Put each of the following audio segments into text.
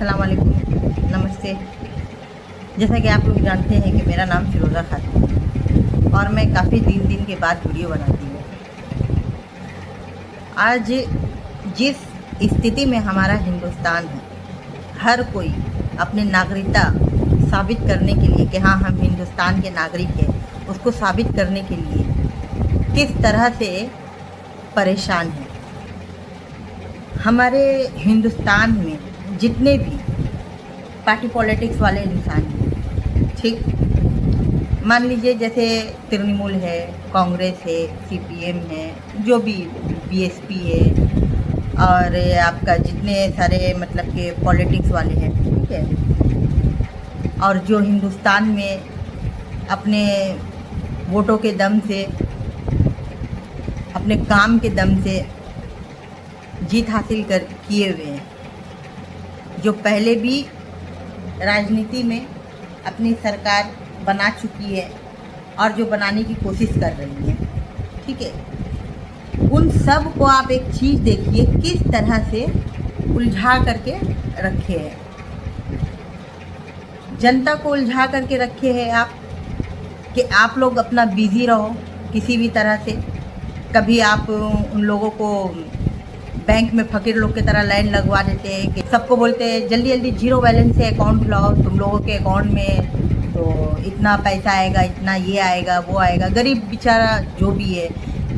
अस्सलाम वालेकुम, नमस्ते। जैसा कि आप लोग जानते हैं कि मेरा नाम फिरोज़ा खातून है और मैं काफ़ी दिन के बाद वीडियो बनाती हूँ। आज जिस स्थिति में हमारा हिंदुस्तान है, हर कोई अपनी नागरिकता साबित करने के लिए कि हाँ हम हिंदुस्तान के नागरिक हैं, उसको साबित करने के लिए किस तरह से परेशान है। हमारे हिंदुस्तान में जितने भी पार्टी पॉलिटिक्स वाले इंसान हैं, ठीक, मान लीजिए जैसे तृणमूल है, कांग्रेस है, सीपीएम है, जो भी बीएसपी है और आपका जितने सारे मतलब के पॉलिटिक्स वाले हैं, ठीक है, और जो हिंदुस्तान में अपने वोटों के दम से, अपने काम के दम से जीत हासिल कर किए हुए हैं, जो पहले भी राजनीति में अपनी सरकार बना चुकी है और जो बनाने की कोशिश कर रही है, ठीक है, उन सब को आप एक चीज़ देखिए किस तरह से उलझा करके रखे हैं। जनता को उलझा करके रखे हैं आप कि आप लोग अपना बिजी रहो किसी भी तरह से। कभी आप उन लोगों को बैंक में फ़कीर लोग की तरह लाइन लगवा देते हैं कि सबको बोलते हैं जल्दी जल्दी जीरो बैलेंस से अकाउंट खुलाओ, तुम लोगों के अकाउंट में तो इतना पैसा आएगा, इतना ये आएगा, वो आएगा। गरीब बेचारा जो भी है,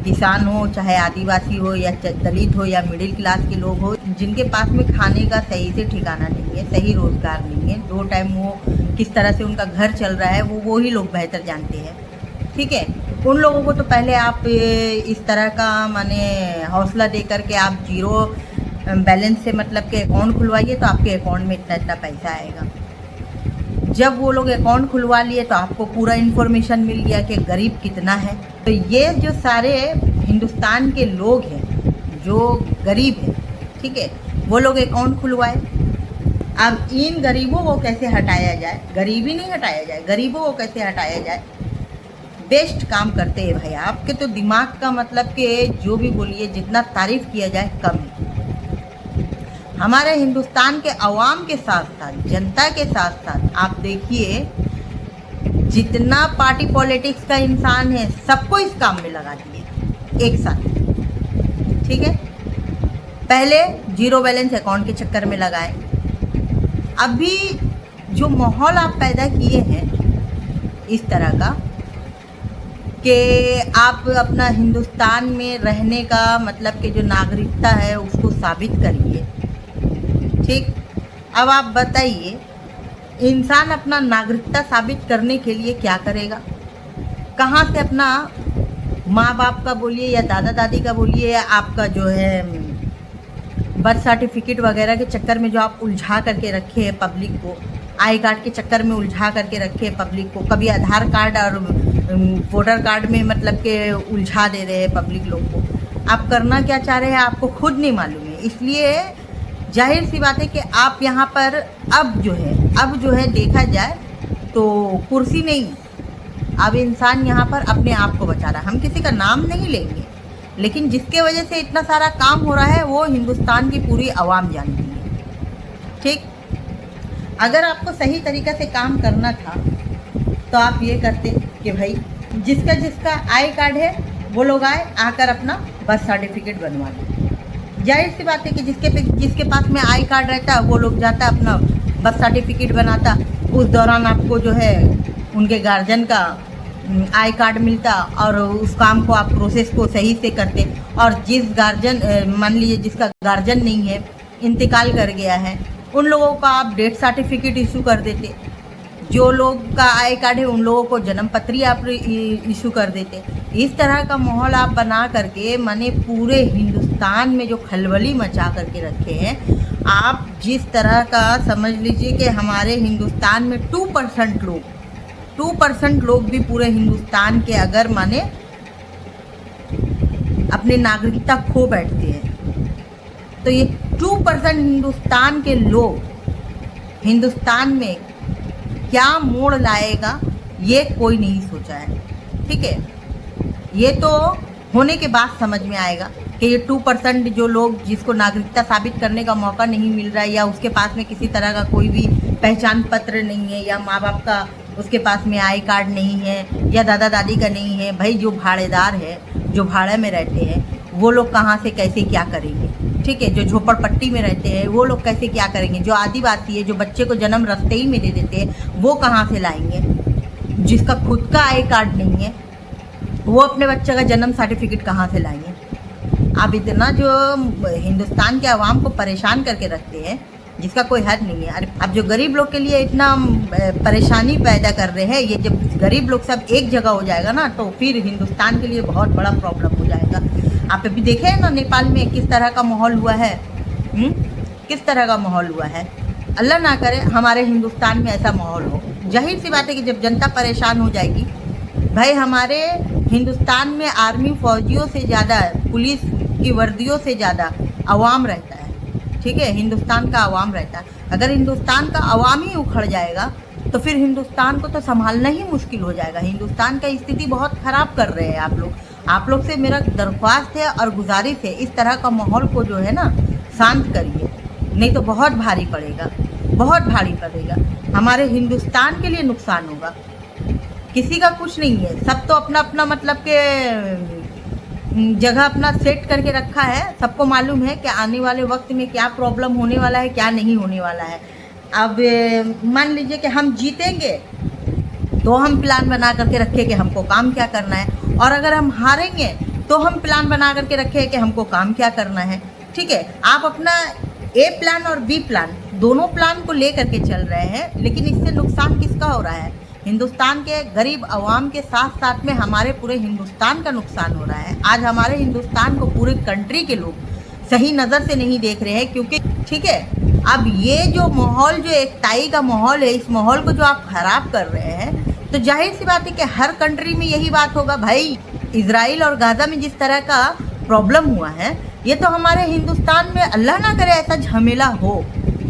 किसान हो चाहे आदिवासी हो या दलित हो या मिडिल क्लास के लोग हो, जिनके पास में खाने का सही से ठिकाना नहीं है, सही रोज़गार नहीं है, 2 टाइम वो किस तरह से उनका घर चल रहा है वो ही लोग बेहतर जानते हैं, ठीक है। उन लोगों को तो पहले आप इस तरह का माने हौसला दे करके आप जीरो बैलेंस से मतलब के अकाउंट खुलवाइए तो आपके अकाउंट में इतना इतना पैसा आएगा। जब वो लोग अकाउंट खुलवा लिए तो आपको पूरा इन्फॉर्मेशन मिल गया कि गरीब कितना है। तो ये जो सारे हिंदुस्तान के लोग हैं जो गरीब हैं, ठीक है, वो लोग अकाउंट खुलवाए। अब इन गरीबों को कैसे हटाया जाए, गरीबी नहीं हटाया जाए, गरीबों को कैसे हटाया जाए, बेस्ट काम करते हैं भाई। आपके तो दिमाग का मतलब कि जो भी बोलिए, जितना तारीफ़ किया जाए कम है। हमारे हिंदुस्तान के अवाम के साथ साथ, जनता के साथ साथ आप देखिए जितना पार्टी पॉलिटिक्स का इंसान है सबको इस काम में लगा दिए एक साथ, ठीक है। पहले जीरो बैलेंस अकाउंट के चक्कर में लगाए। अभी जो माहौल आप पैदा किए हैं इस तरह का कि आप अपना हिंदुस्तान में रहने का मतलब कि जो नागरिकता है उसको साबित करिए, ठीक। अब आप बताइए इंसान अपना नागरिकता साबित करने के लिए क्या करेगा, कहाँ से अपना माँ बाप का बोलिए या दादा दादी का बोलिए या आपका जो है बर्थ सर्टिफिकेट वगैरह के चक्कर में जो आप उलझा करके रखे हैं पब्लिक को, आई कार्ड के चक्कर में उलझा करके रखे हैं पब्लिक को, कभी आधार कार्ड और वोटर कार्ड में मतलब के उलझा दे रहे हैं पब्लिक लोग को। आप करना क्या चाह रहे हैं आपको खुद नहीं मालूम है। इसलिए जाहिर सी बात है कि आप यहाँ पर अब जो है देखा जाए तो कुर्सी नहीं, अब इंसान यहाँ पर अपने आप को बचा रहा है। हम किसी का नाम नहीं लेंगे, लेकिन जिसके वजह से इतना सारा काम हो रहा है वो हिंदुस्तान की पूरी आवाम जानती है, ठीक। अगर आपको सही तरीक़ा से काम करना था तो आप ये करते कि भाई जिसका जिसका आई कार्ड है वो लोग आकर अपना बर्थ सर्टिफिकेट बनवा लें। जाहिर सी बात है कि जिसके पास में आई कार्ड रहता वो लोग जाता अपना बर्थ सर्टिफिकेट बनाता। उस दौरान आपको जो है उनके गार्जियन का आई कार्ड मिलता और उस काम को आप प्रोसेस को सही से करते। और जिस गार्जियन मान लीजिए जिसका गार्जियन नहीं है, इंतकाल कर गया है, उन लोगों का आप डेथ सर्टिफिकेट इशू कर देते। जो लोग का आई कार्ड है उन लोगों को जन्म पत्री आप इशू कर देते। इस तरह का माहौल आप बना करके माने पूरे हिंदुस्तान में जो खलबली मचा करके रखे हैं आप, जिस तरह का समझ लीजिए कि हमारे हिंदुस्तान में 2% लोग भी पूरे हिंदुस्तान के अगर माने अपनी नागरिकता खो बैठते हैं तो ये 2% हिंदुस्तान के लोग हिंदुस्तान में क्या मोड़ लाएगा ये कोई नहीं सोचा है, ठीक है। ये तो होने के बाद समझ में आएगा कि ये 2% जो लोग जिसको नागरिकता साबित करने का मौका नहीं मिल रहा है, या उसके पास में किसी तरह का कोई भी पहचान पत्र नहीं है, या माँ बाप का उसके पास में आई कार्ड नहीं है, या दादा दादी का नहीं है, भाई जो भाड़ेदार है, जो भाड़े में रहते हैं, वो लोग कहाँ से कैसे क्या करेंगे? ठीक है, जो झोपड़पट्टी में रहते हैं वो लोग कैसे क्या करेंगे? जो आदिवासी है, जो बच्चे को जन्म रास्ते ही में दे देते हैं, वो कहाँ से लाएंगे? जिसका खुद का आई कार्ड नहीं है, वो अपने बच्चे का जन्म सर्टिफिकेट कहाँ से लाएंगे? आप इतना जो हिंदुस्तान के आवाम को परेशान करके रखते हैं जिसका कोई हद नहीं है। अरे अब जो गरीब लोग के लिए इतना परेशानी पैदा कर रहे हैं, ये जब गरीब लोग सब एक जगह हो जाएगा ना, तो फिर हिंदुस्तान के लिए बहुत बड़ा प्रॉब्लम हो जाएगा। आप अभी देखे हैं ना नेपाल में किस तरह का माहौल हुआ है, किस तरह का माहौल हुआ है। अल्लाह ना करे हमारे हिंदुस्तान में ऐसा माहौल हो। जाहिर सी बात है कि जब जनता परेशान हो जाएगी, भाई हमारे हिंदुस्तान में आर्मी फौजियों से ज़्यादा, पुलिस की वर्दियों से ज़्यादा अवाम रहता है। ठीक है, हिंदुस्तान का अवाम रहता है। अगर हिंदुस्तान का अवाम ही उखड़ जाएगा तो फिर हिंदुस्तान को तो संभालना ही मुश्किल हो जाएगा। हिंदुस्तान का स्थिति बहुत ख़राब कर रहे हैं आप लोग। आप लोग से मेरा दरख्वास्त है और गुजारिश है, इस तरह का माहौल को जो है ना शांत करिए, नहीं तो बहुत भारी पड़ेगा, बहुत भारी पड़ेगा। हमारे हिंदुस्तान के लिए नुकसान होगा, किसी का कुछ नहीं है। सब तो अपना अपना मतलब के जगह अपना सेट करके रखा है। सबको मालूम है कि आने वाले वक्त में क्या प्रॉब्लम होने वाला है, क्या नहीं होने वाला है। अब मान लीजिए कि हम जीतेंगे तो हम प्लान बना करके रखें कि हमको काम क्या करना है, और अगर हम हारेंगे तो हम प्लान बना करके रखें कि हमको काम क्या करना है। ठीक है, आप अपना ए प्लान और बी प्लान दोनों प्लान को ले करके चल रहे हैं, लेकिन इससे नुकसान किसका हो रहा है? हिंदुस्तान के गरीब आवाम के साथ साथ में हमारे पूरे हिंदुस्तान का नुकसान हो रहा है। आज हमारे हिंदुस्तान को पूरे कंट्री के लोग सही नज़र से नहीं देख रहे हैं, क्योंकि ठीक है, अब ये जो माहौल, जो एकताई का माहौल है, इस माहौल को जो आप ख़राब कर रहे हैं, तो जाहिर सी बात है कि हर कंट्री में यही बात होगा। भाई इजराइल और गाज़ा में जिस तरह का प्रॉब्लम हुआ है, ये तो हमारे हिंदुस्तान में अल्लाह ना करे ऐसा झमेला हो।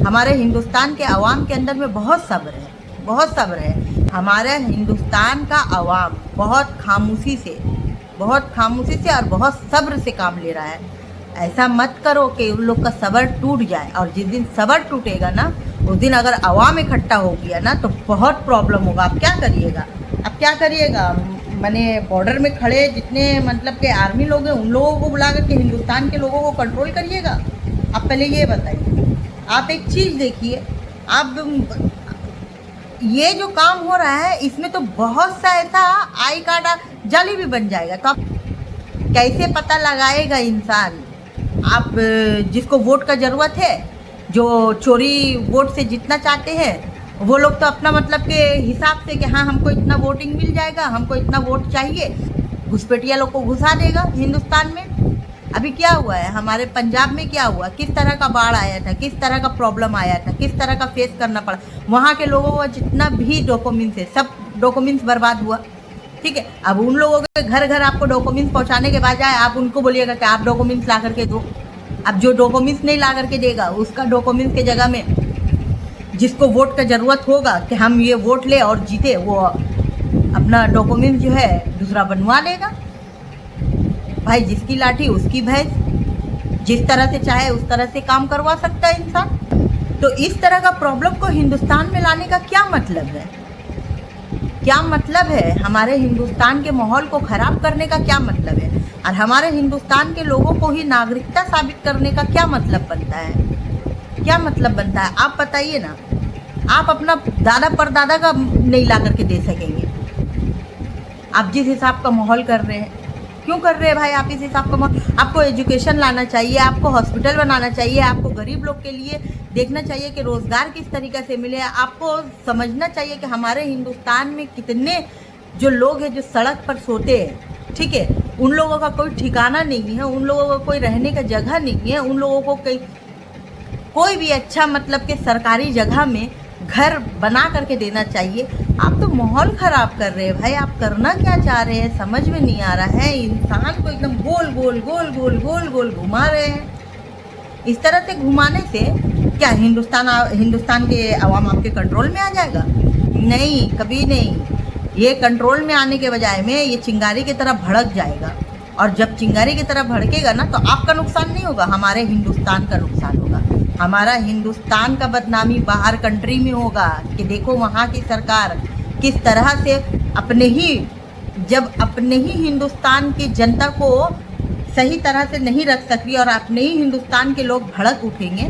हमारे हिंदुस्तान के अवाम के अंदर में बहुत सब्र है, बहुत सब्र है। हमारे हिंदुस्तान का अवाम बहुत खामोशी से और बहुत सब्र से काम ले रहा है। ऐसा मत करो कि उन लोग का सब्र टूट जाए, और जिस दिन सब्र टूटेगा ना, उस दिन अगर अवाम इकट्ठा हो गया ना तो बहुत प्रॉब्लम होगा। अब क्या करिएगा? अब क्या करिएगा? मैंने बॉर्डर में खड़े जितने मतलब के आर्मी लोग हैं, उन लोगों को बुला करके हिंदुस्तान के लोगों को कंट्रोल करिएगा? आप पहले ये बताइए। आप एक चीज़ देखिए, आप ये जो काम हो रहा है इसमें तो बहुत सा ऐसा आई कार्ड जाली भी बन जाएगा, तो आप कैसे पता लगाएगा इंसान? आप जिसको वोट का ज़रूरत है, जो चोरी वोट से जीतना चाहते हैं, वो लोग तो अपना मतलब के हिसाब से कि हाँ हमको इतना वोटिंग मिल जाएगा, हमको इतना वोट चाहिए, घुसपैठिया लोग को घुसा देगा हिंदुस्तान में। अभी क्या हुआ है हमारे पंजाब में, क्या हुआ? किस तरह का बाढ़ आया था, किस तरह का प्रॉब्लम आया था, किस तरह का फेस करना पड़ा। वहाँ के लोगों का जितना भी डॉक्यूमेंट्स है, सब डॉक्यूमेंट्स बर्बाद हुआ। ठीक है, अब उन लोगों के घर घर आपको डॉक्यूमेंट्स पहुँचाने के बाद जाए आप उनको बोलिएगा कि आप डॉक्यूमेंट्स ला करके दो। अब जो डॉक्यूमेंट्स नहीं ला करके देगा, उसका डॉक्यूमेंट्स के जगह में जिसको वोट का ज़रूरत होगा कि हम ये वोट ले और जीते, वो अपना डॉक्यूमेंट जो है दूसरा बनवा लेगा। भाई जिसकी लाठी उसकी भैंस, जिस तरह से चाहे उस तरह से काम करवा सकता है इंसान। तो इस तरह का प्रॉब्लम को हिंदुस्तान में लाने का क्या मतलब है? क्या मतलब है? हमारे हिंदुस्तान के माहौल को ख़राब करने का क्या मतलब है? और हमारे हिंदुस्तान के लोगों को ही नागरिकता साबित करने का क्या मतलब बनता है? क्या मतलब बनता है? आप बताइए ना। आप अपना दादा परदादा का नहीं ला करके दे सकेंगे। आप जिस हिसाब का माहौल कर रहे हैं, क्यों कर रहे हैं भाई आप इस हिसाब का माहौल? आपको एजुकेशन लाना चाहिए, आपको हॉस्पिटल बनाना चाहिए, आपको गरीब लोग के लिए देखना चाहिए कि रोज़गार किस तरीके से मिले। आपको समझना चाहिए कि हमारे हिंदुस्तान में कितने जो लोग हैं जो सड़क पर सोते हैं, ठीक है, उन लोगों का कोई ठिकाना नहीं है, उन लोगों का कोई रहने का जगह नहीं है, उन लोगों को कोई भी अच्छा मतलब कि सरकारी जगह में घर बना करके देना चाहिए। आप तो माहौल ख़राब कर रहे हैं भाई। आप करना क्या चाह रहे हैं समझ में नहीं आ रहा है। इंसान को एकदम गोल गोल गोल गोल गोल गोल घुमा रहे हैं। इस तरह से घुमाने से क्या हिंदुस्तान के अवाम आपके कंट्रोल में आ जाएगा? नहीं, कभी नहीं। ये कंट्रोल में आने के बजाय में ये चिंगारी की तरह भड़क जाएगा। और जब चिंगारी की तरह भड़केगा ना तो आपका नुकसान नहीं होगा, हमारे हिंदुस्तान का नुकसान होगा। हमारा हिंदुस्तान का बदनामी बाहर कंट्री में होगा कि देखो वहाँ की सरकार किस तरह से अपने ही हिंदुस्तान की जनता को सही तरह से नहीं रख सकती और अपने ही हिंदुस्तान के लोग भड़क उठेंगे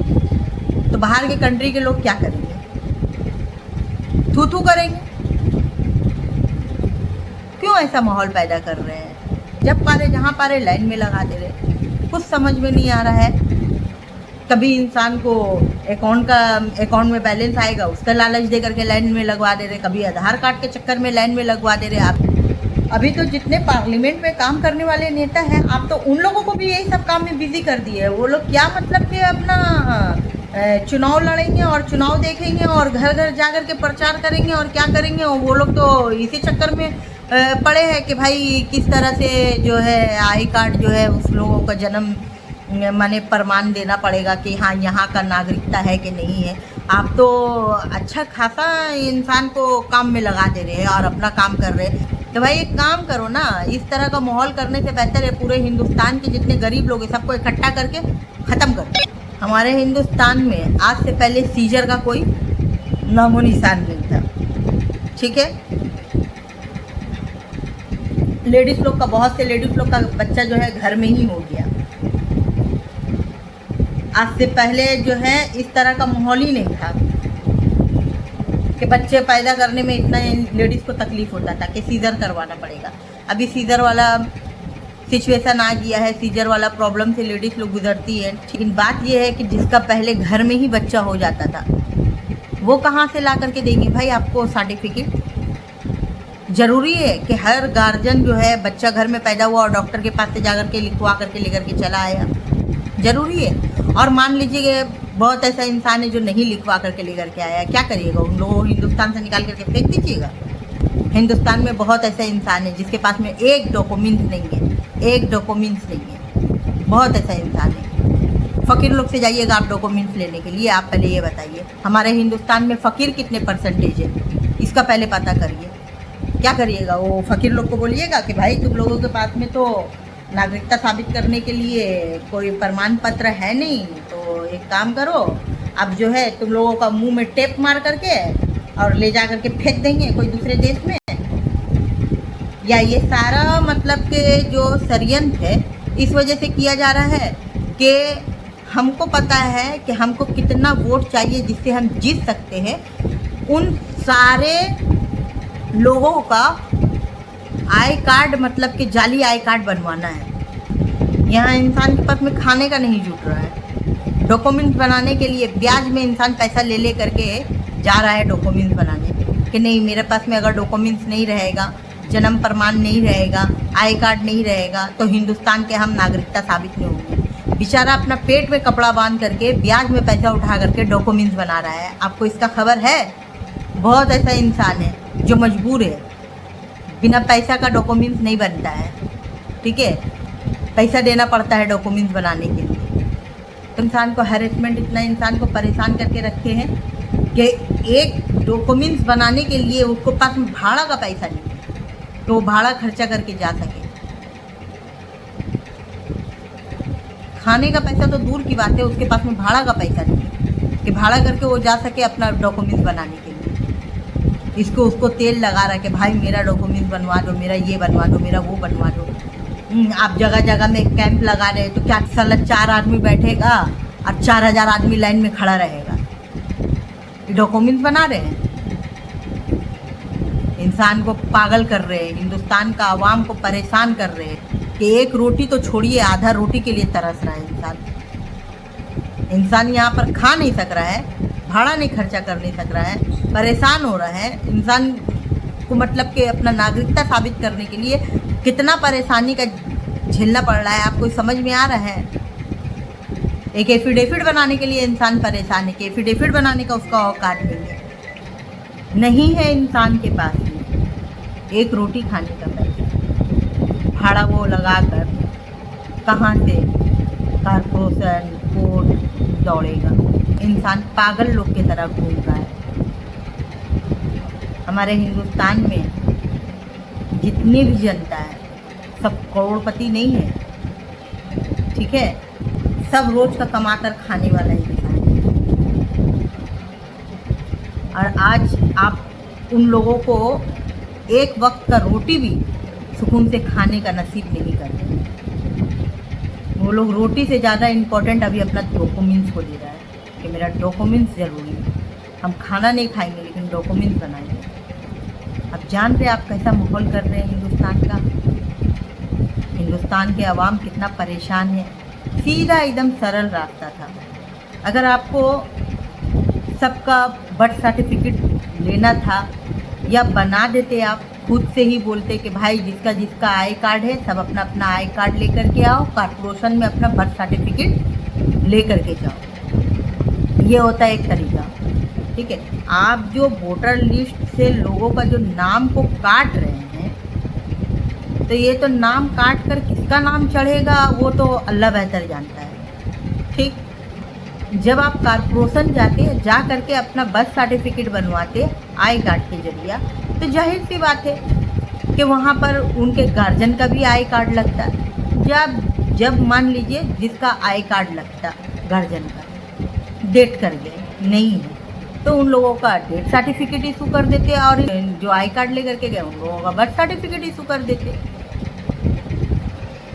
तो बाहर के कंट्री के लोग क्या करेंगे? थू थू करेंगे। क्यों ऐसा माहौल पैदा कर रहे हैं? जब पारे जहाँ पारे लाइन में लगा दे रहे, कुछ समझ में नहीं आ रहा है। कभी इंसान को अकाउंट में बैलेंस आएगा उसका लालच दे करके लाइन में लगवा दे रहे, कभी आधार कार्ड के चक्कर में लाइन में लगवा दे रहे। आप अभी तो जितने पार्लियामेंट में काम करने वाले नेता हैं आप तो उन लोगों को भी यही सब काम में बिजी कर दिए। वो लोग क्या मतलब कि अपना चुनाव लड़ेंगे और चुनाव देखेंगे और घर घर जा कर के प्रचार करेंगे और क्या करेंगे। और वो लोग तो इसी चक्कर में पड़े हैं कि भाई किस तरह से जो है आई कार्ड जो है उस लोगों का जन्म माने प्रमाण देना पड़ेगा कि हाँ यहाँ का नागरिकता है कि नहीं है। आप तो अच्छा खासा इंसान को काम में लगा दे रहे हैं और अपना काम कर रहे हैं। तो भाई एक काम करो ना, इस तरह का माहौल करने से बेहतर है पूरे हिंदुस्तान के जितने गरीब लोग हैं सबको इकट्ठा करके ख़त्म कर दो। हमारे हिंदुस्तान में आज से पहले सीजर का कोई नामो निशान नहीं था, ठीक है। लेडीज़ लोग का, बहुत से लेडीज़ लोग का बच्चा जो है घर में ही हो गया। आज से पहले जो है इस तरह का माहौल ही नहीं था कि बच्चे पैदा करने में इतना लेडीज़ को तकलीफ़ होता था कि सीज़र करवाना पड़ेगा। अभी सीज़र वाला सिचुएशन आ गया है, सीज़र वाला प्रॉब्लम से लेडीज़ लोग गुजरती है। लेकिन बात यह है कि जिसका पहले घर में ही बच्चा हो जाता था वो कहाँ से ला करके देंगे भाई आपको सर्टिफिकेट? ज़रूरी है कि हर गार्जियन जो है बच्चा घर में पैदा हुआ और डॉक्टर के पास से जा कर के लिखवा करके लेकर के चला आया, ज़रूरी है। और मान लीजिए बहुत ऐसा इंसान है जो नहीं लिखवा करके लेकर के आया, क्या करिएगा? उन लोगों को हिंदुस्तान से निकाल करके फेंक दीजिएगा। हिंदुस्तान में बहुत ऐसा इंसान है जिसके पास में एक डॉक्यूमेंट्स नहीं है, बहुत ऐसा इंसान है। फ़कीर लोग से जाइएगा आप डॉक्यूमेंट्स लेने के लिए। आप पहले ये बताइए हमारे हिंदुस्तान में फ़कीर कितने परसेंटेज है, इसका पहले पता करिए। क्या करिएगा? वो फ़कीर लोग को बोलिएगा कि भाई तुम लोगों के पास में तो नागरिकता साबित करने के लिए कोई प्रमाण पत्र है नहीं, तो एक काम करो, अब जो है तुम लोगों का मुंह में टेप मार करके और ले जा करके फेंक देंगे कोई दूसरे देश में। या ये सारा मतलब के जो षड्यंत्र है इस वजह से किया जा रहा है कि हमको पता है कि हमको कितना वोट चाहिए जिससे हम जीत सकते हैं। उन सारे लोगों का आई कार्ड मतलब कि जाली आई कार्ड बनवाना है। यहाँ इंसान के पास में खाने का नहीं जुट रहा है। डॉक्यूमेंट्स बनाने के लिए ब्याज में इंसान पैसा ले करके जा रहा है डॉक्यूमेंट्स बनाने कि नहीं मेरे पास में अगर डॉक्यूमेंट्स नहीं रहेगा, जन्म प्रमाण नहीं रहेगा, आई कार्ड नहीं रहेगा तो हिंदुस्तान के हम नागरिकता साबित नहीं होंगे। बेचारा अपना पेट में कपड़ा बांध करके ब्याज में पैसा उठा करके डॉक्यूमेंट्स बना रहा है। आपको इसका खबर है? बहुत ऐसा इंसान है जो मजबूर है, बिना पैसा का डॉक्यूमेंट्स नहीं बनता है, ठीक है। पैसा देना पड़ता है डॉक्यूमेंट्स बनाने के लिए। तो इंसान को हैरेसमेंट इतना इंसान को परेशान करके रखे हैं कि एक डॉक्यूमेंट्स बनाने के लिए उसको पास में भाड़ा का पैसा नहीं है तो वो भाड़ा खर्चा करके जा सके। खाने का पैसा तो दूर की बात है, उसके पास में भाड़ा का पैसा नहीं है कि भाड़ा करके वो जा सके अपना डॉक्यूमेंट्स बनाने के लिए। इसको उसको तेल लगा रहा है कि भाई मेरा डॉक्यूमेंट्स बनवा दो, मेरा ये बनवा दो, मेरा वो बनवा दो। आप जगह जगह में कैंप लगा रहे तो क्या साला 4 आदमी बैठेगा और 4000 आदमी लाइन में खड़ा रहेगा? डॉक्यूमेंट्स बना रहे हैं, इंसान को पागल कर रहे हैं, हिंदुस्तान का आवाम को परेशान कर रहे हैं कि एक रोटी तो छोड़िए आधा रोटी के लिए तरस रहा है इंसान यहाँ पर खा नहीं सक रहा है, भाड़ा नहीं खर्चा कर नहीं सक रहा है, परेशान हो रहा है। इंसान को मतलब कि अपना नागरिकता साबित करने के लिए कितना परेशानी का झेलना पड़ रहा है, आपको समझ में आ रहा है? एक एफिडेविट बनाने के लिए इंसान परेशान है कि एफिडेविट बनाने का उसका औकात नहीं है इंसान के पास में एक रोटी खाने का पैसा। भाड़ा वो लगा कर कहाँ से कारपोरेशन कोर्ट दौड़ेगा? इंसान पागल लोग की तरह घूम रहा है। हमारे हिंदुस्तान में जितनी भी जनता है सब करोड़पति नहीं है, ठीक है। सब रोज का कमा कर खाने वाला इंसान है। और आज आप उन लोगों को एक वक्त का रोटी भी सुकून से खाने का नसीब नहीं करते। वो लोग रोटी से ज़्यादा इम्पोर्टेंट अभी अपना डॉक्यूमेंट्स को दे रहा है कि मेरा डॉक्यूमेंट्स ज़रूरी है। हम खाना नहीं खाएंगे लेकिन डॉक्यूमेंट्स बनाएंगे। अब जान रहे आप कैसा माहौल कर रहे हैं हिंदुस्तान का। हिंदुस्तान के अवाम कितना परेशान है। सीधा एकदम सरल रास्ता था। अगर आपको सबका बर्थ सर्टिफिकेट लेना था या बना देते, आप खुद से ही बोलते कि भाई जिसका जिसका आई कार्ड है सब अपना अपना आई कार्ड लेकर के आओ, कॉर्पोरेशन में अपना बर्थ सर्टिफिकेट ले करके जाओ। ये होता है एक तरीका, ठीक है। आप जो वोटर लिस्ट से लोगों का जो नाम को काट रहे हैं, तो ये तो नाम काट कर किसका नाम चढ़ेगा वो तो अल्लाह बेहतर जानता है, ठीक। जब आप कॉर्पोरेशन जा करके अपना बर्थ सर्टिफिकेट बनवाते आई कार्ड के जरिए, तो जाहिर सी बात है कि वहाँ पर उनके गार्जियन का भी आई कार्ड लगता है। जब मान लीजिए जिसका आई कार्ड लगता गार्जियन का डेट कर गए नहीं है, तो उन लोगों का डेथ सर्टिफिकेट इशू कर देते और जो आई कार्ड लेकर के गए उन लोगों का बर्थ सर्टिफिकेट इशू कर देते।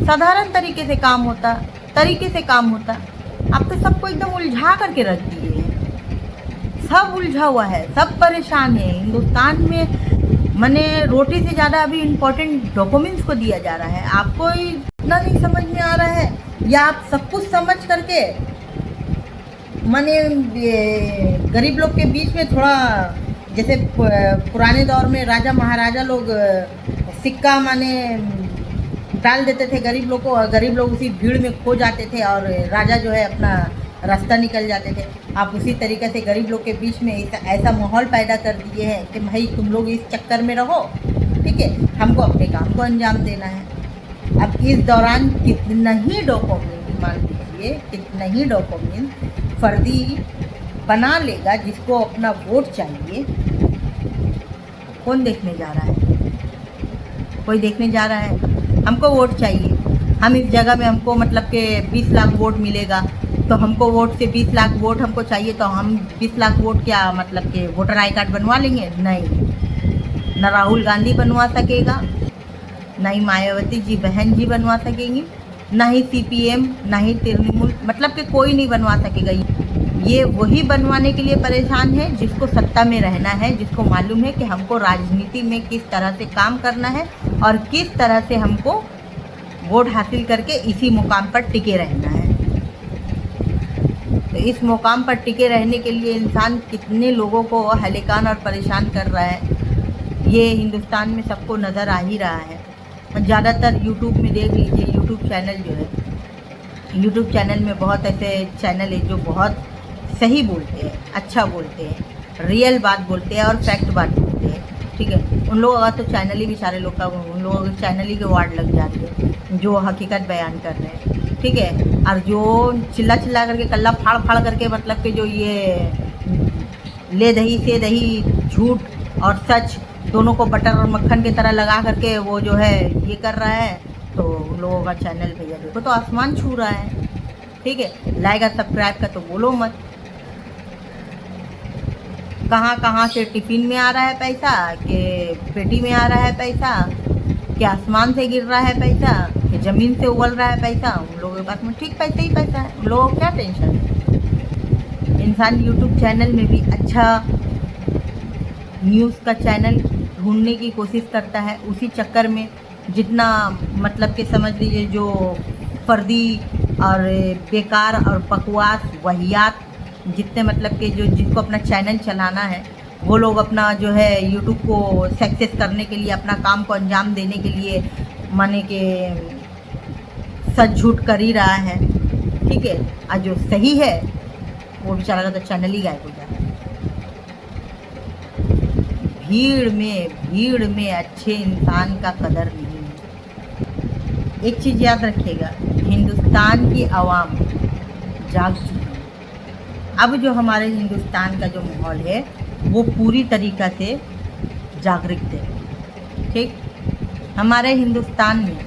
साधारण तरीके से काम होता। अब तो सबको एकदम उलझा करके रख दिए हैं। सब उलझा हुआ है, सब परेशान है हिंदुस्तान में। मैंने रोटी से ज़्यादा अभी इम्पोर्टेंट डॉक्यूमेंट्स को दिया जा रहा है। आपको इतना नहीं समझ में आ रहा है, या आप सब कुछ समझ करके माने गरीब लोग के बीच में थोड़ा, जैसे पुराने दौर में राजा महाराजा लोग सिक्का माने डाल देते थे गरीब लोग को, और गरीब लोग उसी भीड़ में खो जाते थे और राजा जो है अपना रास्ता निकल जाते थे। आप उसी तरीके से गरीब लोग के बीच में ऐसा माहौल पैदा कर दिए हैं कि भाई तुम लोग इस चक्कर में रहो, ठीक है, हमको अपने काम को अंजाम देना है। अब इस दौरान कितना ही डॉक्यूमेंट, मान लीजिए कितना ही डॉक्यूमेंट फर्जी बना लेगा जिसको अपना वोट चाहिए, कौन देखने जा रहा है? कोई देखने जा रहा है? हमको वोट चाहिए, हम इस जगह में हमको मतलब कि 20 लाख वोट मिलेगा, तो हमको वोट से 20 लाख वोट हमको चाहिए, तो हम 20 लाख वोट क्या मतलब कि वोटर आई कार्ड बनवा लेंगे? नहीं, न राहुल गांधी बनवा सकेगा, न ही मायावती जी बहन जी बनवा सकेंगी, ना ही CPM, ना ही तृणमूल, मतलब कि कोई नहीं बनवा सकेगा। ये वही बनवाने के लिए परेशान है जिसको सत्ता में रहना है, जिसको मालूम है कि हमको राजनीति में किस तरह से काम करना है और किस तरह से हमको वोट हासिल करके इसी मुकाम पर टिके रहना है। तो इस मुकाम पर टिके रहने के लिए इंसान कितने लोगों को हलेकान और परेशान कर रहा है, ये हिंदुस्तान में सबको नज़र आ ही रहा है। ज़्यादातर यूट्यूब में देख लीजिए, यूट्यूब चैनल जो है, यूट्यूब चैनल में बहुत ऐसे चैनल है जो बहुत सही बोलते हैं, अच्छा बोलते हैं, रियल बात बोलते हैं और फैक्ट बात बोलते हैं, ठीक है। उन लोगों का तो चैनल ही बेचारे लोग का, उन लोगों के चैनल ही के वार्ड लग जाते हैं जो हकीकत बयान कर रहे हैं, ठीक है। और जो चिल्ला चिल्ला करके कल्ला फाड़ फाड़ करके मतलब कि जो ये ले दही से दही, झूठ और सच दोनों को बटर और मक्खन की तरह लगा करके वो जो है ये कर रहा है, तो उन लोगों का चैनल भैया देखो तो आसमान छू रहा है, ठीक है। लाइक और सब्सक्राइब का तो बोलो मत। कहाँ से टिफिन में आ रहा है पैसा, कि पेटी में आ रहा है पैसा, कि आसमान से गिर रहा है पैसा, कि ज़मीन से उगल रहा है पैसा, उन लोगों के पास में ठीक पैसे ही पैसा है। उन लोगों को क्या टेंशन है? इंसान यूट्यूब चैनल में भी अच्छा न्यूज़ का चैनल ढूंढने की कोशिश करता है, उसी चक्कर में जितना मतलब कि समझ लीजिए जो फर्जी और बेकार और बकवास वाहियात जितने मतलब कि जो जिसको अपना चैनल चलाना है, वो लोग अपना जो है यूट्यूब को सक्सेस करने के लिए, अपना काम को अंजाम देने के लिए माने कि सच झूठ कर ही रहा है, ठीक है। और जो सही है वो बेचारा का तो चैनल ही गायब हो जाता है। भीड़ में अच्छे इंसान का कदर नहीं है। एक चीज़ याद रखिएगा, हिंदुस्तान की आवाम जाग चुकी है। अब जो हमारे हिंदुस्तान का जो माहौल है वो पूरी तरीक़ा से जागृत है, ठीक। हमारे हिंदुस्तान में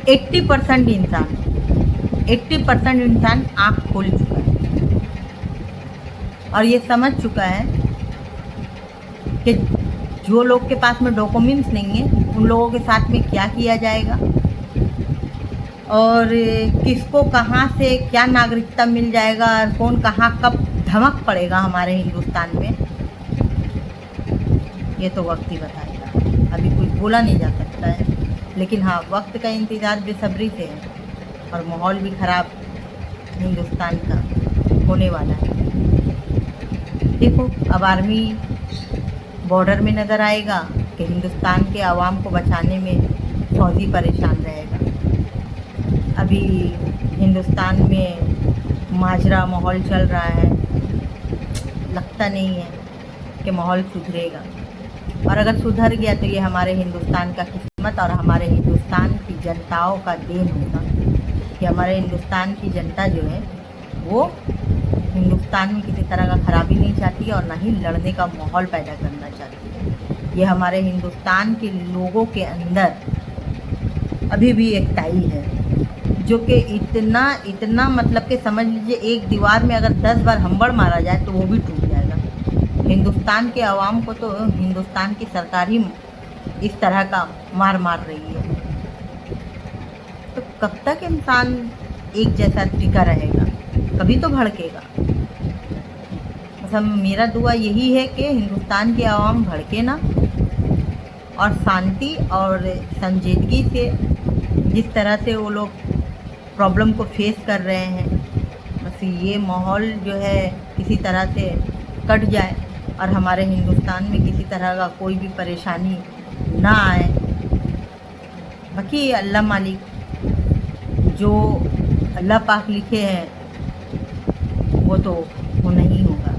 80% इंसान आँख खोल चुका है और ये समझ चुका है कि जो लोग के पास में डॉक्यूमेंट्स नहीं है उन लोगों के साथ में क्या किया जाएगा और किसको कहाँ से क्या नागरिकता मिल जाएगा और कौन कहाँ कब धमक पड़ेगा हमारे हिंदुस्तान में, ये तो वक्त ही बताएगा। अभी कुछ बोला नहीं जा सकता है, लेकिन हाँ वक्त का इंतज़ार बेसब्री से है और माहौल भी ख़राब हिंदुस्तान का होने वाला है। देखो अब आर्मी बॉर्डर में नज़र आएगा कि हिंदुस्तान के आवाम को बचाने में फौजी परेशान रहेगा। अभी हिंदुस्तान में माजरा माहौल चल रहा है, लगता नहीं है कि माहौल सुधरेगा और अगर सुधर गया तो ये हमारे हिंदुस्तान का किस्मत और हमारे हिंदुस्तान की जनताओं का देन होगा कि हमारे हिंदुस्तान की जनता जो है वो हिंदुस्तान में किसी तरह का खराबी नहीं चाहती और ना ही लड़ने का माहौल पैदा करना चाहती है। ये हमारे हिंदुस्तान के लोगों के अंदर अभी भी एक ताई है जो कि इतना मतलब कि समझ लीजिए एक दीवार में अगर 10 बार हम्बड़ मारा जाए तो वो भी टूट जाएगा। हिंदुस्तान के आवाम को तो हिंदुस्तान की सरकार ही इस तरह का मार रही है, तो कब तक इंसान एक जैसा टिका रहेगा, कभी तो भड़केगा। मतलब मेरा दुआ यही है कि हिंदुस्तान की आवाम भड़के ना और शांति और संजीदगी से जिस तरह से वो लोग प्रॉब्लम को फेस कर रहे हैं, बस ये माहौल जो है किसी तरह से कट जाए और हमारे हिंदुस्तान में किसी तरह का कोई भी परेशानी ना आए। बाकी अल्लाह मालिक, जो अल्लाह पाक लिखे हैं वो तो होना ही होगा,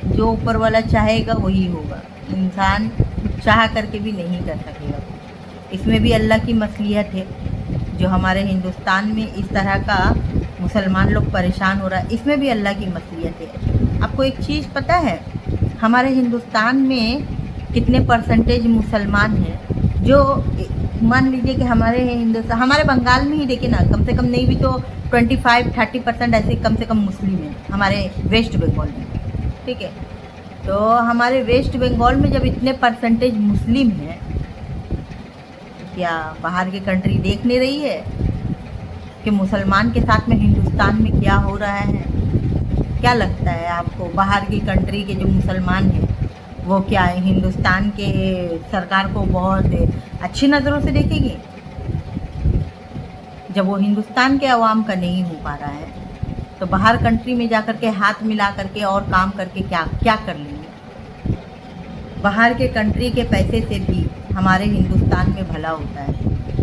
जो ऊपर वाला चाहेगा वही होगा, इंसान चाह करके भी नहीं कर सकेगा। इसमें भी अल्लाह की मसलियत है जो हमारे हिंदुस्तान में इस तरह का मुसलमान लोग परेशान हो रहा है, इसमें भी अल्लाह की मसलियत है। आपको एक चीज़ पता है हमारे हिंदुस्तान में कितने परसेंटेज मुसलमान हैं? जो मान लीजिए कि हमारे बंगाल में ही देखिए ना, कम से कम नहीं भी तो 25-30% ऐसे कम से कम मुस्लिम हैं हमारे वेस्ट बंगाल में, ठीक है। तो हमारे वेस्ट बंगाल में जब इतने परसेंटेज मुस्लिम हैं, क्या बाहर की कंट्री देख नहीं रही है कि मुसलमान के साथ में हिंदुस्तान में क्या हो रहा है? क्या लगता है आपको बाहर की कंट्री के जो मुसलमान हैं वो क्या है हिंदुस्तान के सरकार को बहुत अच्छी नज़रों से देखेंगे? जब वो हिंदुस्तान के अवाम का नहीं हो पा रहा है तो बाहर कंट्री में जा कर के हाथ मिला करके और काम करके क्या कर लेंगे? बाहर के कंट्री के पैसे से भी हमारे हिंदुस्तान में भला होता है,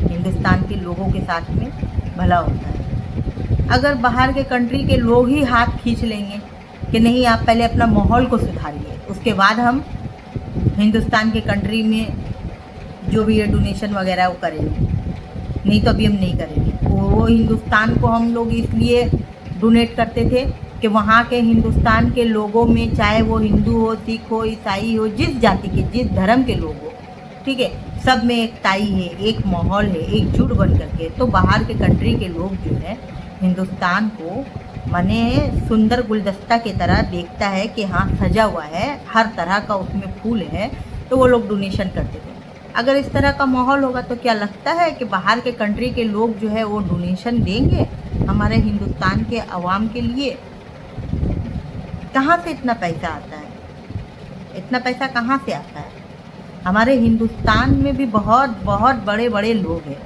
हिंदुस्तान के लोगों के साथ में भला होता है। अगर बाहर के कंट्री के लोग ही हाथ खींच लेंगे कि नहीं आप पहले अपना माहौल को सुधारिए, उसके बाद हम हिंदुस्तान के कंट्री में जो भी ये डोनेशन वगैरह वो करेंगे, नहीं तो अभी हम नहीं करेंगे। वो हिंदुस्तान को हम लोग इसलिए डोनेट करते थे कि वहाँ के हिंदुस्तान के लोगों में, चाहे वो हिंदू हो, सिख हो, ईसाई हो, जिस जाति के जिस धर्म के लोग हो, ठीक है, सब में एक ताई है, एक माहौल है, एकजुट बन करके। तो बाहर के कंट्री के लोग जो है हिंदुस्तान को माने सुंदर गुलदस्ता की तरह देखता है कि हाँ सजा हुआ है, हर तरह का उसमें फूल है, तो वो लोग डोनेशन करते थे। अगर इस तरह का माहौल होगा तो क्या लगता है कि बाहर के कंट्री के लोग जो है वो डोनेशन देंगे हमारे हिंदुस्तान के अवाम के लिए? कहाँ से इतना पैसा आता है? इतना पैसा कहाँ से आता है? हमारे हिंदुस्तान में भी बहुत बहुत बड़े बड़े लोग हैं,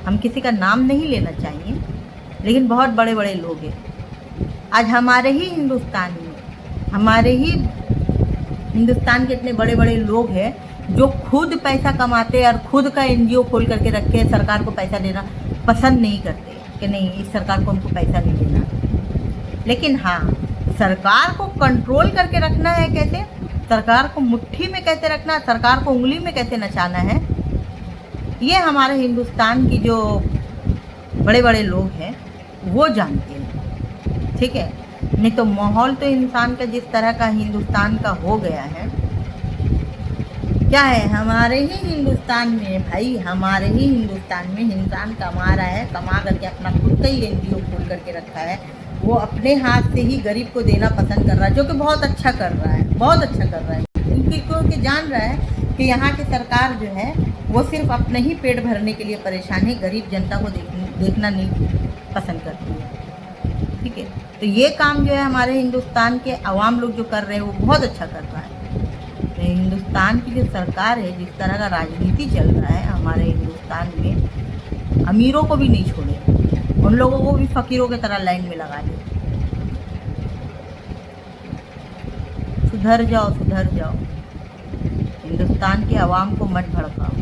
हम किसी का नाम नहीं लेना चाहिए, लेकिन बहुत बड़े बड़े लोग हैं। आज हमारे ही हिंदुस्तान के इतने बड़े बड़े लोग हैं जो खुद पैसा कमाते हैं और खुद का NGO खोल करके रखे हैं, सरकार को पैसा देना पसंद नहीं करते कि नहीं इस सरकार को हमको पैसा नहीं देना। लेकिन हाँ, सरकार को कंट्रोल करके रखना है कैसे, सरकार को मुट्ठी में कैसे रखना है, सरकार को उंगली में कैसे नचाना है, ये हमारे हिंदुस्तान की जो बड़े बड़े लोग हैं वो जानते हैं, ठीक है। नहीं तो माहौल तो इंसान का जिस तरह का हिंदुस्तान का हो गया है क्या है, हमारे ही हिंदुस्तान में भाई, हमारे ही हिंदुस्तान में इंसान कमा रहा है, कमा करके अपना खुद का ही एनजीओ खोल करके रखा है। वो अपने हाथ से ही गरीब को देना पसंद कर रहा है, जो कि बहुत अच्छा कर रहा है, बहुत अच्छा कर रहा है। क्योंकि जान रहा है कि यहाँ की सरकार जो है वो सिर्फ अपने ही पेट भरने के लिए परेशान है, गरीब जनता को देखना नहीं पसंद करती है। ठीक है, तो ये काम जो है हमारे हिंदुस्तान के अवाम लोग जो कर रहे हैं वो बहुत अच्छा कर रहा है। तो हिंदुस्तान की जो सरकार है, जिस तरह का राजनीति चल रहा है हमारे हिंदुस्तान में, अमीरों को भी नहीं छोड़े, उन लोगों को भी फकीरों की तरह लाइन में लगा दे। सुधर जाओ, सुधर जाओ, हिंदुस्तान के अवाम को मत भड़काओ।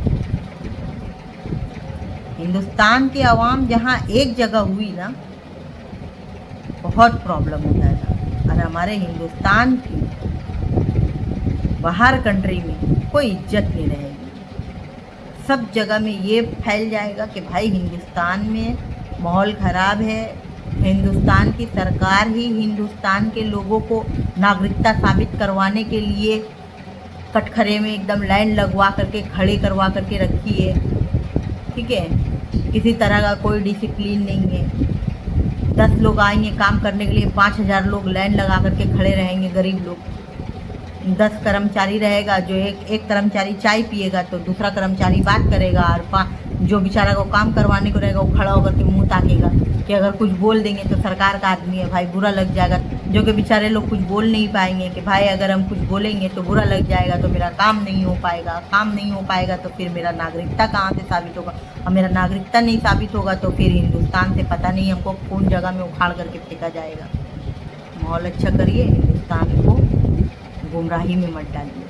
हिंदुस्तान के अवाम जहाँ एक जगह हुई ना, बहुत प्रॉब्लम हो जाएगा। और हमारे हिंदुस्तान की बाहर कंट्री में कोई इज्जत नहीं रहेगी। सब जगह में ये फैल जाएगा कि भाई हिंदुस्तान में माहौल ख़राब है, हिंदुस्तान की सरकार ही हिंदुस्तान के लोगों को नागरिकता साबित करवाने के लिए कटघरे में एकदम लाइन लगवा करके खड़े करवा करके रखी है। ठीक है, किसी तरह का कोई डिसिप्लिन नहीं है। 10 लोग आएंगे काम करने के लिए, 5000 लोग लाइन लगा करके खड़े रहेंगे, गरीब लोग। 10 कर्मचारी रहेगा, जो एक कर्मचारी चाय पिएगा तो दूसरा कर्मचारी बात करेगा, और जो बेचारा को काम करवाने को रहेगा वो खड़ा होकर के मुंह ताकेगा कि अगर कुछ बोल देंगे तो सरकार का आदमी है भाई, बुरा लग जाएगा। जो कि बेचारे लोग कुछ बोल नहीं पाएंगे कि भाई अगर हम कुछ बोलेंगे तो बुरा लग जाएगा, तो मेरा काम नहीं हो पाएगा, काम नहीं हो पाएगा तो फिर मेरा नागरिकता कहाँ से साबित होगा, और मेरा नागरिकता नहीं साबित होगा तो फिर हिंदुस्तान से पता नहीं हमको कौन जगह में उखाड़ करके फेंका जाएगा। माहौल अच्छा करिए, हिंदुस्तान को गुमराही में मत डालिए,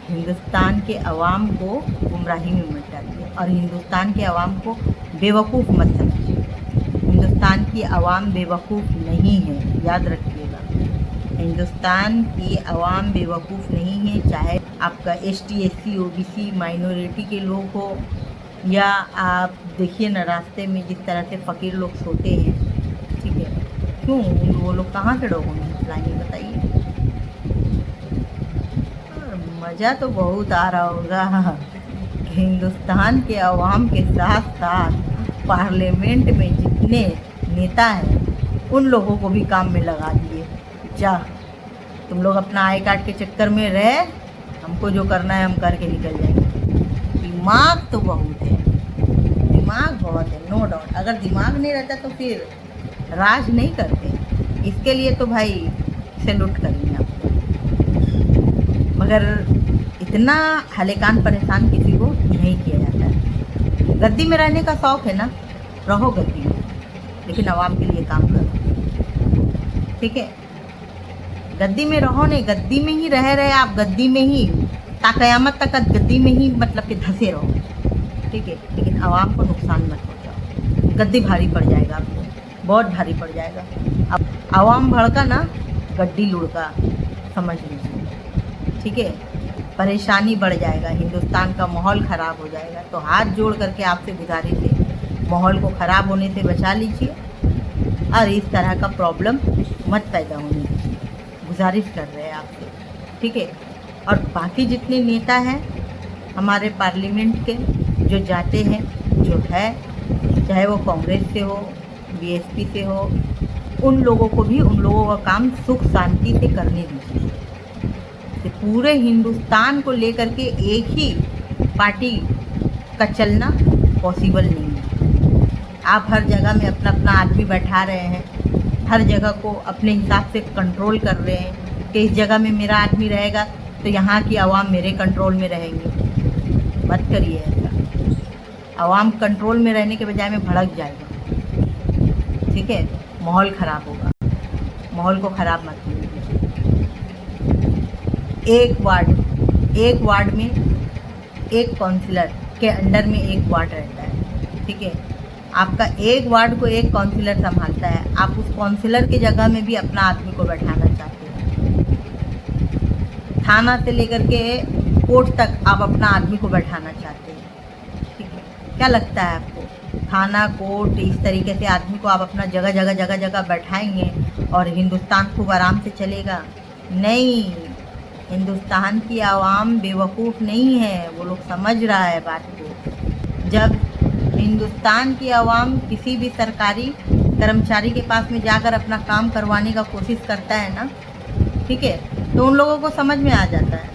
हिंदुस्तान के अवाम को गुमराही में मत डालिए, और हिंदुस्तान के अवाम को बेवकूफ़ मत समझिए। हिंदुस्तान की अवाम बेवकूफ़ नहीं है, याद रखिएगा। हिंदुस्तान की अवाम बेवकूफ़ नहीं है, चाहे आपका ST SC OBC माइनॉरिटी के लोग हो, या आप देखिए ना रास्ते में जिस तरह से फ़कीर लोग सोते हैं। ठीक है, क्यों वो लोग कहाँ से डोगों में लाएंगे बताइए। मज़ा तो बहुत आ रहा होगा कि हिंदुस्तान के अवाम के साथ साथ पार्लियामेंट में जितने नेता हैं उन लोगों को भी काम में लगा दिए। जा, तुम लोग अपना आई कार्ड के चक्कर में रहे, हमको जो करना है हम करके निकल जाएंगे। दिमाग तो बहुत है, दिमाग बहुत है, नो डाउट। अगर दिमाग नहीं रहता तो फिर राज नहीं करते। इसके लिए तो भाई सैल्यूट करेंगे आपको, मगर इतना हलेकान परेशान किसी को नहीं किया जाता है। गद्दी में रहने का शौक़ है ना, रहो गद्दी में, लेकिन आवाम के लिए काम करो। ठीक है, गद्दी में रहो नहीं, गद्दी में ही रहे आप, गद्दी में ही ताक़यामत तक गद्दी में ही मतलब कि धंसे रहो। ठीक है, लेकिन आवाम को नुकसान मत पहुँचाओ, गद्दी भारी पड़ जाएगा आपको, बहुत भारी पड़ जाएगा। अब आवाम भड़का ना, गड्डी लुढ़का, समझ लीजिए। ठीक है, परेशानी बढ़ जाएगा, हिंदुस्तान का माहौल ख़राब हो जाएगा। तो हाथ जोड़ करके आपसे गुजारिश है, माहौल को ख़राब होने से बचा लीजिए और इस तरह का प्रॉब्लम मत पैदा होने दीजिए, गुजारिश कर रहे हैं आपसे। ठीक है, और बाकी जितने नेता हैं हमारे पार्लियामेंट के जो जाते हैं, जो है चाहे वो कांग्रेस से हो, BSP से हो, उन लोगों को भी उन लोगों का काम सुख शांति से करने दीजिए। तो पूरे हिंदुस्तान को लेकर के एक ही पार्टी का चलना पॉसिबल नहीं है। आप हर जगह में अपना अपना आदमी बैठा रहे हैं, हर जगह को अपने हिसाब से कंट्रोल कर रहे हैं कि इस जगह में मेरा आदमी रहेगा तो यहाँ की आवाम मेरे कंट्रोल में रहेंगी। मत करिए ऐसा, आवाम कंट्रोल में रहने के बजाय में भड़क जाएगा। ठीक है, माहौल ख़राब होगा, माहौल को ख़राब मत कीजिए। एक वार्ड में एक काउंसलर के अंडर में एक वार्ड रहता है। ठीक है, आपका एक वार्ड को एक काउंसलर संभालता है, आप उस काउंसलर की जगह में भी अपना आदमी को बैठाना चाहते हैं। थाना से लेकर के कोर्ट तक आप अपना आदमी को बैठाना चाहते हैं। ठीक है, क्या लगता है आपको थाना कोर्ट इस तरीके से आदमी को आप अपना जगह जगह बैठाएंगे और हिंदुस्तान खूब आराम से चलेगा? नहीं, हिंदुस्तान की आवाम बेवकूफ़ नहीं है, वो लोग समझ रहा है बात को। जब हिंदुस्तान की आवाम किसी भी सरकारी कर्मचारी के पास में जाकर अपना काम करवाने का कोशिश करता है ना, ठीक है, तो उन लोगों को समझ में आ जाता है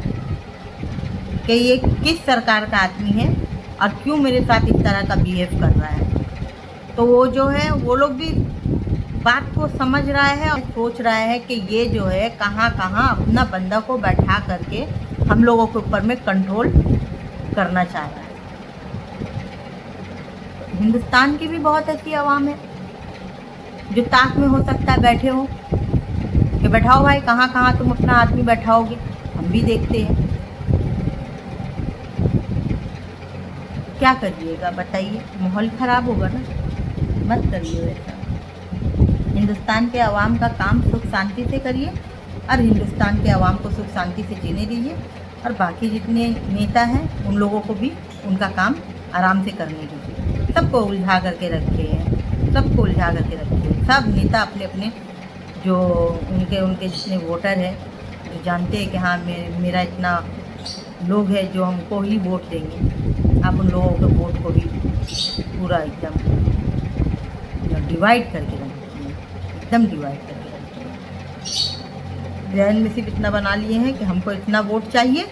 कि ये किस सरकार का आदमी है और क्यों मेरे साथ इस तरह का बिहेव कर रहा है। तो वो जो है वो लोग भी बात को समझ रहा है और सोच रहा है कि ये जो है कहाँ कहाँ अपना बंदा को बैठा करके हम लोगों के ऊपर में कंट्रोल करना चाह रहा है। हिंदुस्तान की भी बहुत ऐसी आवाम है जो ताक में हो सकता है बैठे हो कि बैठाओ भाई, कहाँ कहाँ तुम अपना आदमी बैठाओगे, हम भी देखते हैं। क्या करिएगा बताइए, माहौल ख़राब होगा ना, मत करिए वैसा। हिंदुस्तान के आवाम का काम सुख शांति से करिए और हिंदुस्तान के आवाम को सुख शांति से जीने दीजिए, और बाकी जितने नेता हैं उन लोगों को भी उनका काम आराम से करने दीजिए। सबको उलझा करके रखे हैं, सबको उलझा करके रखे हैं। सब नेता अपने अपने जो उनके जितने वोटर हैं, जो जानते हैं कि हाँ मेरा इतना लोग है जो हमको ही वोट देंगे, आप उन लोगों के वोट को भी पूरा एकदम डिवाइड करके रखिए, एकदम डिवाइड करके रखिए। जहन में सिर्फ इतना बना लिए हैं कि हमको इतना वोट चाहिए,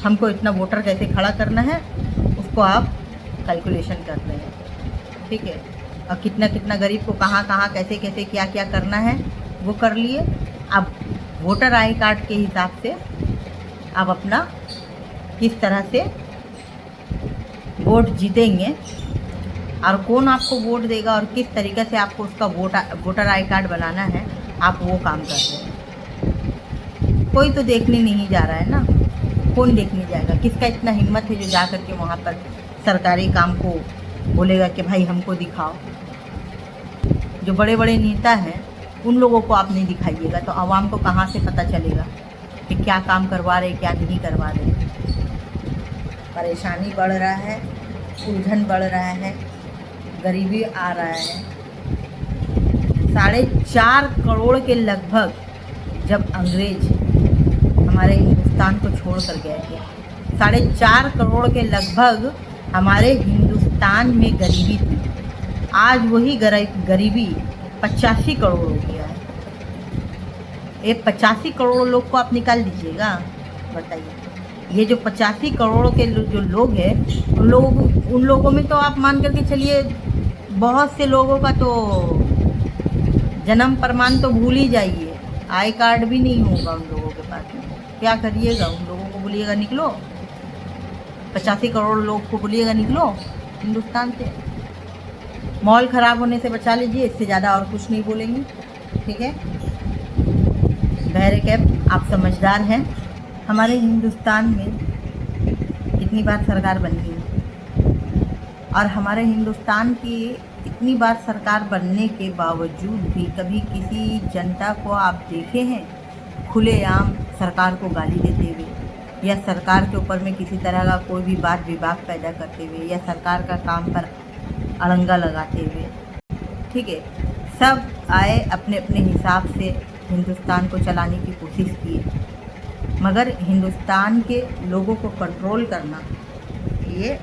हमको इतना वोटर कैसे खड़ा करना है उसको आप कैलकुलेशन कर रहे हैं, ठीक है। और कितना कितना गरीब को कहाँ कहाँ कैसे कैसे क्या क्या करना है वो कर लिए। अब वोटर आई कार्ड के हिसाब से आप अपना किस तरह से वोट जीतेंगे और कौन आपको वोट देगा और किस तरीक़े से आपको उसका वोटर आई कार्ड बनाना है, आप वो काम कर रहे हैं। कोई तो देखने नहीं जा रहा है ना, कौन देखने जाएगा? किसका इतना हिम्मत है जो जा कर के वहाँ पर सरकारी काम को बोलेगा कि भाई हमको दिखाओ। जो बड़े बड़े नेता हैं उन लोगों को आप नहीं दिखाइएगा तो आवाम को कहाँ से पता चलेगा कि क्या काम करवा रहे क्या नहीं करवा रहे। परेशानी बढ़ रहा है, उलझन बढ़ रहा है, गरीबी आ रहा है। 4.5 करोड़ के लगभग जब अंग्रेज हमारे हिंदुस्तान को छोड़ कर गए थे, 4.5 करोड़ के लगभग हमारे हिंदुस्तान में गरीबी थी। आज वही गरीबी 85 करोड़ हो गया है। ये 85 करोड़ लोग को आप निकाल दीजिएगा, बताइए। ये जो 85 करोड़ के जो लोग हैं उन लोगों में तो आप मान करके चलिए बहुत से लोगों का तो जन्म प्रमाण तो भूल ही जाइए, आई कार्ड भी नहीं होगा उन लोगों के पास में। क्या करिएगा? उन लोगों को बोलिएगा निकलो, 85 करोड़ लोग को बोलिएगा निकलो हिंदुस्तान से। माहौल ख़राब होने से बचा लीजिए, इससे ज़्यादा और कुछ नहीं बोलेंगे, ठीक है। बहरे कैब आप समझदार हैं। हमारे हिंदुस्तान में कितनी बार सरकार बनी है और हमारे हिंदुस्तान की इतनी बार सरकार बनने के बावजूद भी कभी किसी जनता को आप देखे हैं खुलेआम सरकार को गाली देते हुए या सरकार के ऊपर में किसी तरह का कोई भी वाद विवाद पैदा करते हुए या सरकार का काम पर अड़ंगा लगाते हुए? ठीक है, सब आए अपने अपने हिसाब से हिंदुस्तान को चलाने की कोशिश किए, मगर हिंदुस्तान के लोगों को कंट्रोल करना, ये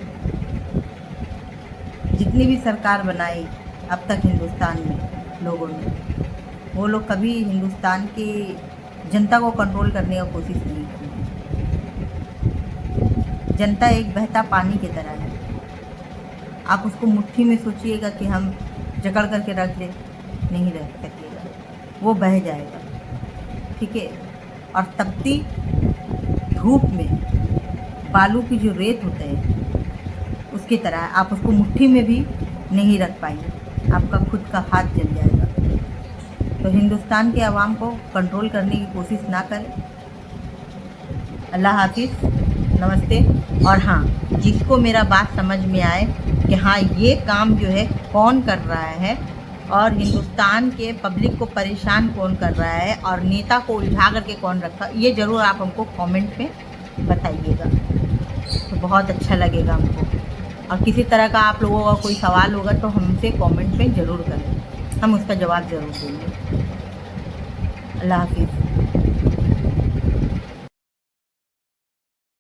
जितनी भी सरकार बनाई अब तक हिंदुस्तान में लोगों ने, वो लोग कभी हिंदुस्तान की जनता को कंट्रोल करने का कोशिश नहीं की। जनता एक बहता पानी की तरह है, आप उसको मुट्ठी में सोचिएगा कि हम जकड़ करके रख ले, नहीं रख सकिएगा, वो बह जाएगा, ठीक है। और तपती धूप में बालू की जो रेत होते हैं उसकी तरह आप उसको मुट्ठी में भी नहीं रख पाएंगे, आपका खुद का हाथ जल जाएगा। तो हिंदुस्तान के आवाम को कंट्रोल करने की कोशिश ना करें। अल्लाह हाफिज़, नमस्ते। और हाँ, जिसको मेरा बात समझ में आए कि हाँ ये काम जो है कौन कर रहा है और हिंदुस्तान के पब्लिक को परेशान कौन कर रहा है और नेता को उलझा करके कौन रखा, ये ज़रूर आप हमको कमेंट में बताइएगा, तो बहुत अच्छा लगेगा हमको। और किसी तरह का आप लोगों का कोई सवाल होगा तो हमसे कमेंट में ज़रूर करें, हम उसका जवाब ज़रूर देंगे। अल्लाह हाफिज़।